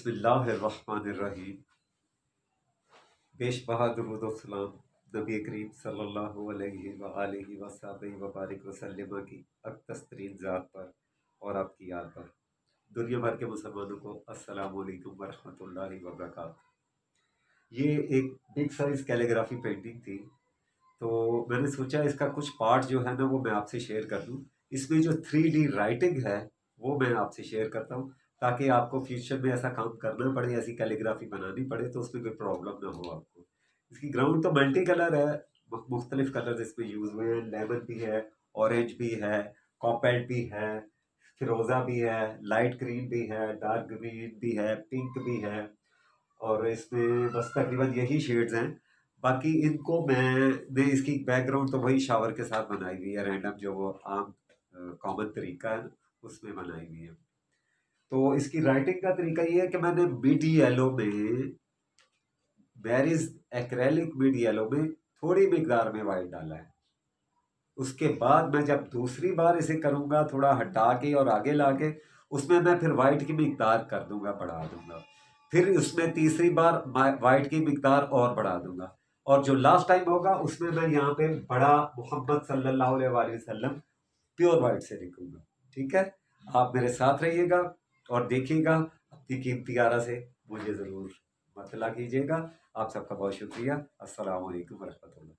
बिस्मिल्लाहिर्रहमानिर्रहीम। बेशबहा दुरूद व सलाम नबी करीम सल्लल्लाहु अलैहि व आलिहि वसहबिहि व बारिक वसल्लम की अक़दस तरीन ज़ात पर और आपकी याद पर दुनिया भर के मुसलमानों को अस्सलामु अलैकुम व रहमतुल्लाहि व बरकातहू। ये एक बिग साइज कैलीग्राफी पेंटिंग थी, तो मैंने सोचा इसका कुछ पार्ट जो है ना वो मैं आपसे शेयर कर दूं। इसमें जो 3D राइटिंग है वो मैं आपसे शेयर करता हूँ, ताकि आपको फ्यूचर में ऐसा काम करना पड़े, ऐसी कैलीग्राफी बनानी पड़े तो उसमें कोई प्रॉब्लम ना हो आपको। इसकी ग्राउंड तो मल्टी कलर है, मुख्तलिफ कलर इसमें यूज हुए हैं। लेमन भी है, ऑरेंज भी है, कॉपेल्ट भी है, फिरोजा भी है, लाइट ग्रीन भी है, डार्क ग्रीन भी है, पिंक भी है, और इसमें बस तकरीबन यही शेड्स हैं। बाकी इनको मैंने इसकी बैकग्राउंड तो वही शावर के साथ बनाई हुई है, रैंडम जो वो आम कॉमन तरीका है उसमें बनाई हुई है। तो इसकी राइटिंग का तरीका ये है कि मैंने मिड येलो में, बेरिज एक्रेलिक मिड येलो में थोड़ी मिकदार में वाइट डाला है। उसके बाद मैं जब दूसरी बार इसे करूंगा थोड़ा हटा के और आगे लाके, उसमें मैं फिर वाइट की मिकदार कर दूंगा, बढ़ा दूंगा। फिर उसमें तीसरी बार वाइट की मिकदार और बढ़ा दूंगा, और जो लास्ट टाइम होगा उसमें मैं यहाँ पे बड़ा मोहम्मद सल्लल्लाहु अलैहि वसल्लम प्योर वाइट से लिखूंगा। ठीक है, आप मेरे साथ रहिएगा और देखिएगा। अपनी कीमती आरा से मुझे जरूर मतला कीजिएगा। आप सबका बहुत शुक्रिया। अस्सलाम वालेकुम रहमतुल्लाह।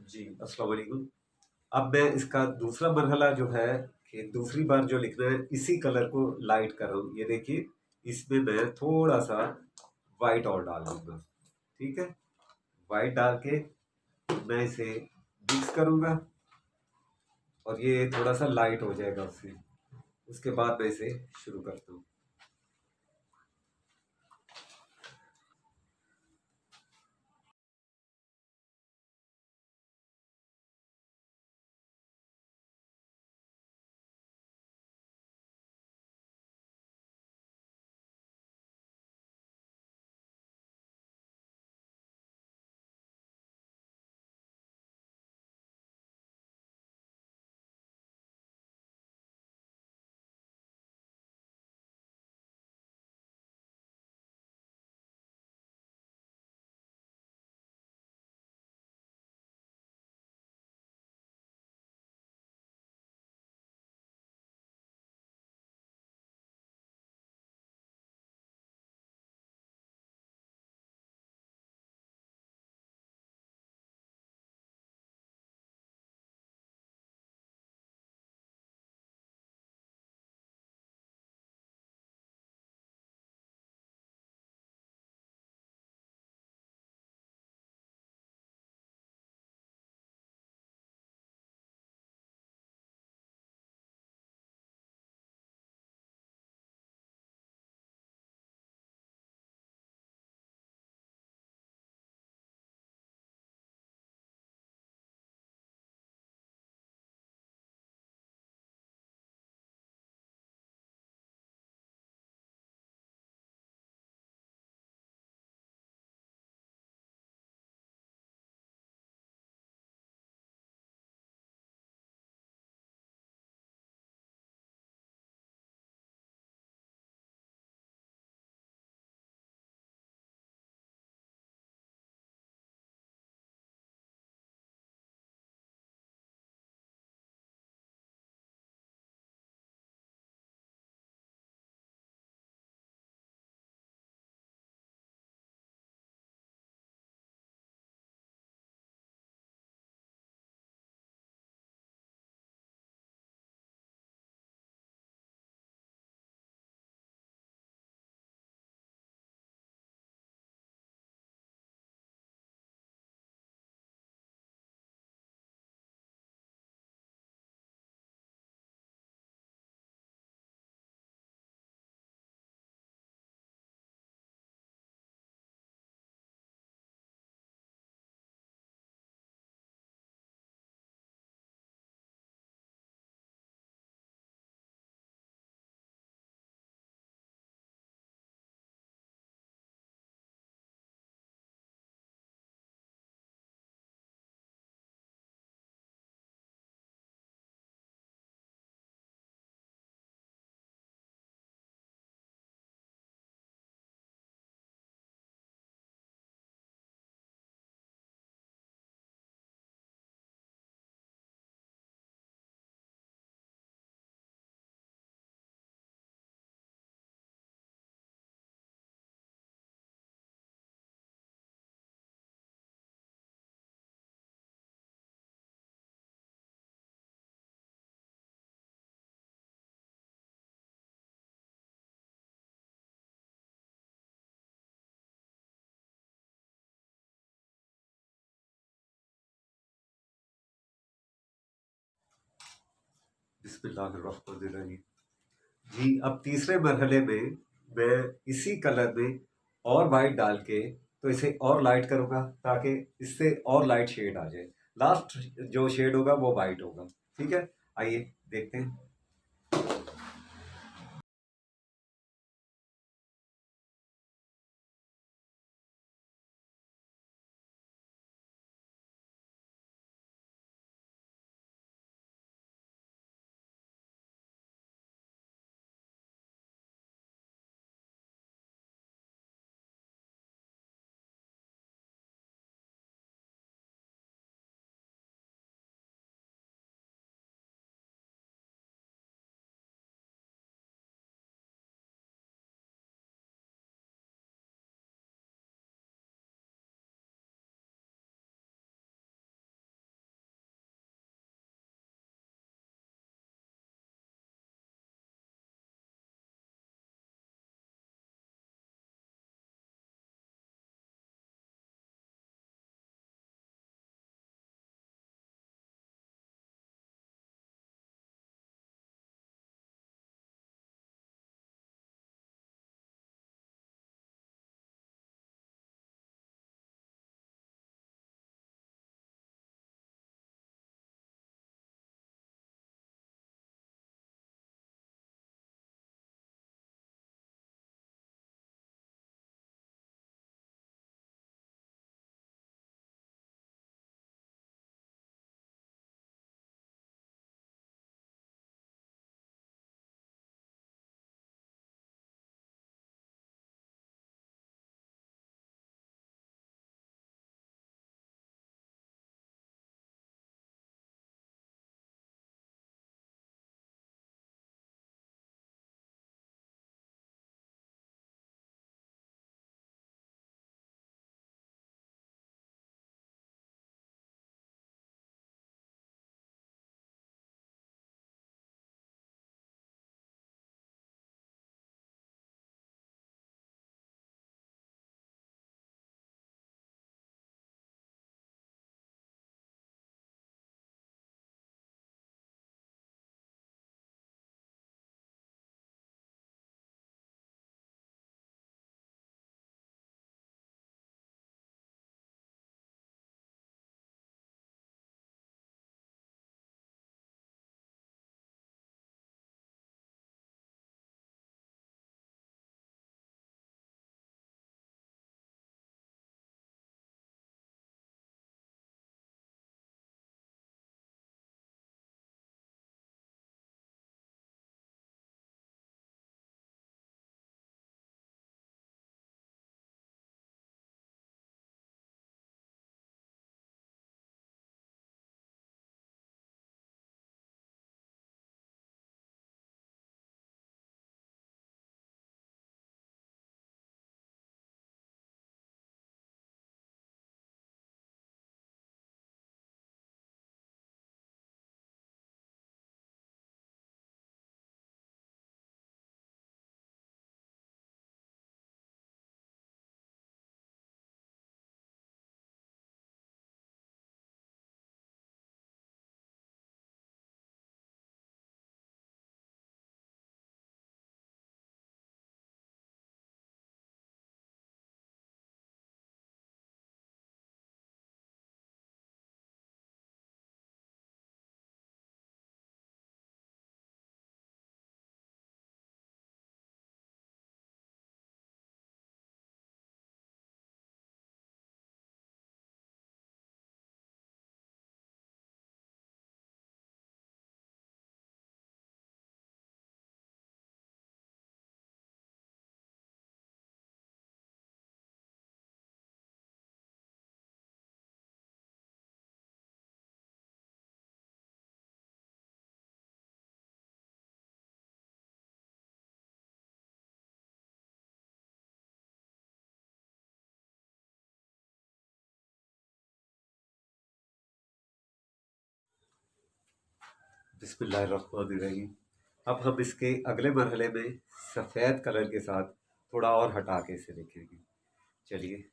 जी, अस्सलाम वालेकुम। अब मैं इसका दूसरा मरहला जो है कि दूसरी बार जो लिखना है, इसी कलर को लाइट कर रहा हूँ। ये देखिए, इसमें मैं थोड़ा सा वाइट और डाल दूंगा। ठीक है, वाइट डाल के मैं इसे मिक्स करूंगा और ये थोड़ा सा लाइट हो जाएगा उससे। उसके बाद मैं इसे शुरू करता हूँ। बिस्मिल्लाहिर्रहमानिर्रहीम। जी, अब तीसरे मरहले में मैं इसी कलर में और वाइट डाल के तो इसे और लाइट करूँगा ताकि इससे और लाइट शेड आ जाए। लास्ट जो शेड होगा वो वाइट होगा। ठीक है, आइए देखते हैं। बिस्मिल्लाहिर्रहमानिर्रहीम। अब हम इसके अगले मरहले में सफ़ेद कलर के साथ थोड़ा और हटा के इसे देखेंगे। चलिए